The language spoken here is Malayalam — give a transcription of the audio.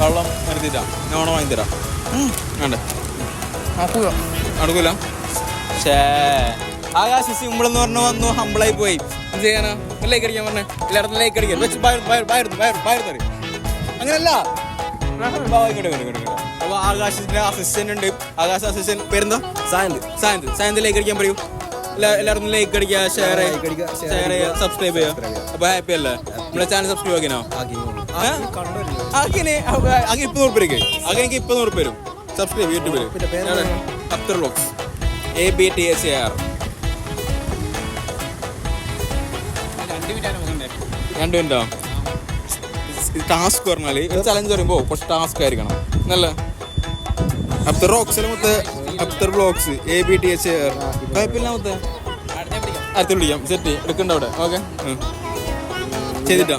വെള്ളം വരുത്തിട്ടാ ഞാൻ ഓണം വാങ്ങി തരാം. വേണ്ടേ നടക്കൂല. ഷേ ആകാശ് സിമ്പിളെന്ന് പറഞ്ഞു വന്നു, ഹമ്പിളായി പോയി. എന്ത് ചെയ്യാനാ? ലൈക്ക് അടിക്കാൻ പറഞ്ഞേ, എല്ലായിടത്തും ലൈക്ക് അടിക്കാൻ വെച്ച് അങ്ങനെയല്ല. അപ്പൊ ആകാശിന്റെ അസിസ്റ്റന്റ് ഉണ്ട്. ആകാശ് അസിസ്റ്റന്റ് പേരെന്താ? സായന്ത് ലൈക്ക് അടിക്കാൻ പറയൂ. എല്ലായിടത്തും ലൈക്ക് അടിക്കുക, ഷെയർ ചെയ്യുക, സബ്സ്ക്രൈബ് ചെയ്യുക. അപ്പൊ ഹാപ്പി അല്ലേ? നമ്മളെ ചാനൽ സബ്സ്ക്രൈബ് ആക്കിനോ? ആകിനെ ആകെ 20 രൂപയ്ക്ക് ആകെ 20 രൂപ വരും. സബ്സ്ക്രൈബ് യൂട്യൂബിൽ അബ്ദുർ വ്ലോഗ്സ് ABTSAR. 2 മിനിറ്റോ? ടാസ്ക് പറഞ്ഞാല് ഒരു ചലഞ്ച് പറയുമ്പോ കുറച്ച് ടാസ്ക് ആയിരിക്കണം. നല്ല അബ്ദുർ വ്ലോഗ്സിൽ മൊത്തം അബ്ദുർ വ്ലോഗ്സ് ABTSAR കുഴപ്പമില്ല. മൊത്തം അടുത്ത് പിടിക്കാം. സെറ്റ് എടുക്കണ്ട അവിടെ. ഓക്കെ ചെയ്തിട്ടാ.